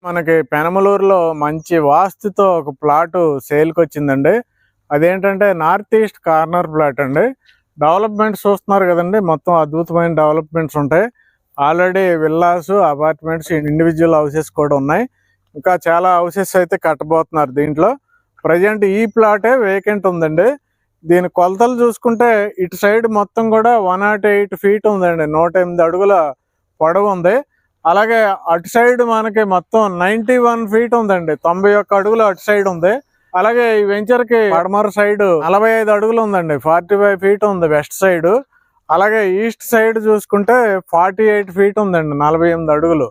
మనకి పెనమలూరులో మంచి వాస్తుతో ఒక ప్లాటు సేల్కి వచ్చిందండి. అదేంటంటే నార్త్ ఈస్ట్ కార్నర్ ప్లాట్ అండి. డెవలప్మెంట్స్ చూస్తున్నారు కదండి, మొత్తం అద్భుతమైన డెవలప్మెంట్స్ ఉంటాయి. Already villas, apartments, individual houses కూడా ఉన్నాయి. ఇంకా చాలా హౌసెస్ అయితే కట్టబోతున్నారు దీంట్లో. ప్రజెంట్ ఈ ప్లాటే వేకెంట్ ఉందండి. దీని కొలతలు చూసుకుంటే ఇటు సైడ్ మొత్తం కూడా 108 ఫీట్ ఉందండి, 108 అడుగుల పొడవు ఉంది. అలాగే అటు సైడ్ మనకి మొత్తం 91 ఫీట్ ఉందండి, 91 అడుగులు అటు సైడ్ ఉంది. అలాగే ఈ వెంచర్ కి పడమర సైడ్ 45 అడుగులు ఉందండి, 45 ఫీట్ ఉంది వెస్ట్ సైడ్. అలాగే ఈస్ట్ సైడ్ చూసుకుంటే 48 ఫీట్ ఉందండి, 48 అడుగులు.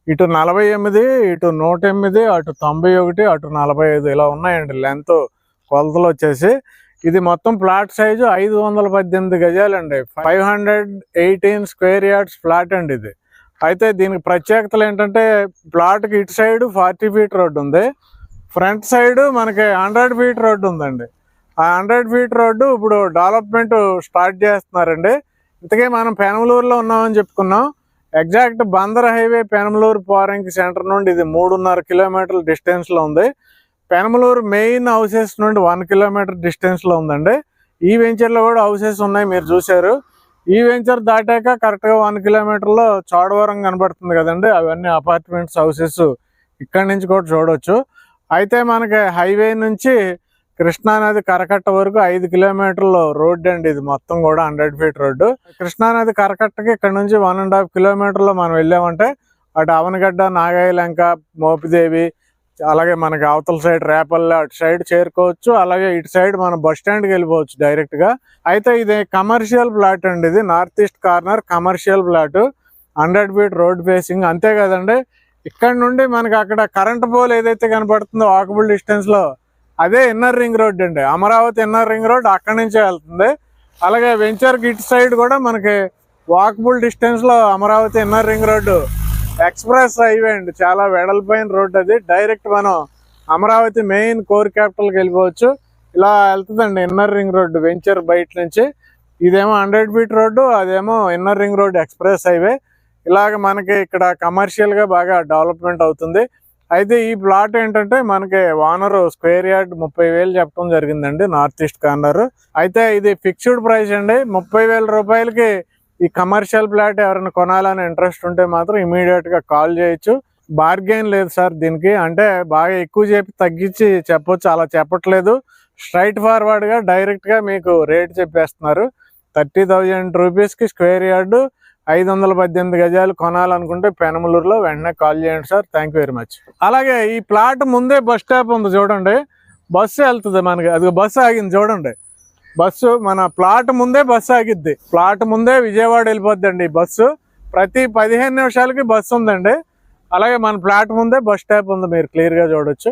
ఇటు 48, ఇటు 108, అటు 91, అటు 45 ఇలా ఉన్నాయండి లెంత్ కొలతలు వచ్చేసి. ఇది మొత్తం plot size 518 గజాలండి, 518 square yards plot అండి ఇది. అయితే దీనికి ప్రత్యేకతలు ఏంటంటే ప్లాట్కి ఇటు సైడ్ 40 ఫీట్ రోడ్డు ఉంది, ఫ్రంట్ సైడ్ మనకి 100 ఫీట్ రోడ్డు ఉందండి. ఆ 100 ఫీట్ రోడ్డు ఇప్పుడు డెవలప్మెంట్ స్టార్ట్ చేస్తున్నారండి. ఇంతకీ మనం పెనమలూరులో ఉన్నామని చెప్పుకున్నాం. Exact Bandar highway Penamaluru Poranki centre నుండి ఇది 3.5 కిలోమీటర్ల డిస్టెన్స్లో ఉంది. పెనమలూరు మెయిన్ హౌసెస్ నుండి 1 కిలోమీటర్ డిస్టెన్స్లో ఉందండి. ఈ వెంచర్లో కూడా హౌసెస్ ఉన్నాయి, మీరు చూశారు. ఈ వెంచర్ దాటాక కరెక్ట్గా 1 కిలోమీటర్లో చోడవరం కనబడుతుంది కదండి, అవన్నీ అపార్ట్మెంట్స్, హౌసెస్ ఇక్కడి నుంచి కూడా చూడవచ్చు. అయితే మనకి హైవే నుంచి కృష్ణానది కరకట్ట వరకు 5 కిలోమీటర్ల రోడ్డు అండి ఇది మొత్తం కూడా, 100 ఫీట్ రోడ్డు. కృష్ణానది కరకట్టకి ఇక్కడ నుంచి 1.5 కిలోమీటర్లో మనం వెళ్ళామంటే అటు అవనగడ్డ, నాగాయలంక, మోపిదేవి, అలాగే మనకి అవతల సైడ్ రేపల్లె అటు సైడ్ చేరుకోవచ్చు. అలాగే ఇటు సైడ్ మనం బస్ స్టాండ్కి వెళ్ళిపోవచ్చు డైరెక్ట్గా. అయితే ఇది కమర్షియల్ ప్లాట్ అండి, ఇది north east corner commercial plot, 100 feet road facing. అంతే కదండి, ఇక్కడ నుండి మనకి అక్కడ కరెంట్ పోల్ ఏదైతే కనపడుతుందో వాకబుల్ డిస్టెన్స్లో అదే ఇన్నర్ రింగ్ రోడ్ అండి, అమరావతి ఇన్నర్ రింగ్ రోడ్ అక్కడి నుంచే వెళ్తుంది. అలాగే వెంచర్కి ఇటు సైడ్ కూడా మనకి వాకబుల్ డిస్టెన్స్లో Amaravati inner ring road express highway అండి, చాలా వెడల్పోయిన రోడ్ అది. డైరెక్ట్ మనం అమరావతి మెయిన్ కోర్ క్యాపిటల్కి వెళ్ళిపోవచ్చు. ఇలా వెళ్తుందండి ఇన్నర్ రింగ్ రోడ్డు వెంచర్ బయట నుంచి. ఇదేమో 100 ఫీట్ రోడ్డు, అదేమో inner ring road express highway. ఇలాగ మనకి ఇక్కడ కమర్షియల్గా బాగా డెవలప్మెంట్ అవుతుంది. అయితే ఈ ప్లాట్ ఏంటంటే మనకి ఓనరు స్క్వేర్ యార్డ్ 30,000 చెప్పడం జరిగిందండి, నార్త్ ఈస్ట్ కార్నర్. అయితే ఇది ఫిక్స్డ్ ప్రైస్ అండి, 30,000 రూపాయలకి ఈ కమర్షియల్ ప్లాట్ ఎవరైనా కొనాలని ఇంట్రెస్ట్ ఉంటే మాత్రం ఇమీడియట్గా కాల్ చేయొచ్చు. బార్గెన్ లేదు సార్ దీనికి, అంటే బాగా ఎక్కువ చెప్పి తగ్గించి చెప్పొచ్చు, అలా చెప్పట్లేదు. స్ట్రైట్ ఫార్వర్డ్గా డైరెక్ట్గా మీకు రేట్ చెప్పేస్తున్నారు. 30,000 రూపీస్కి స్క్వేర్ యార్డు, 518 గజాలు కొనాలనుకుంటే పెనమలూరులో వెంటనే కాల్ చేయండి sir. Thank you very much. అలాగే ఈ ప్లాట్ ముందే బస్ స్టాప్ ఉంది చూడండి, బస్సు వెళ్తుంది మనకి, అది బస్సు ఆగింది చూడండి. బస్సు మన ప్లాట్ ముందే బస్సు ఆగిద్ది, ప్లాట్ ముందే విజయవాడ వెళ్ళిపోద్దండి బస్సు. ప్రతి 15 నిమిషాలకి బస్సు ఉందండి. అలాగే మన ప్లాట్ ముందే బస్ స్టాప్ ఉంది, మీరు క్లియర్గా చూడొచ్చు.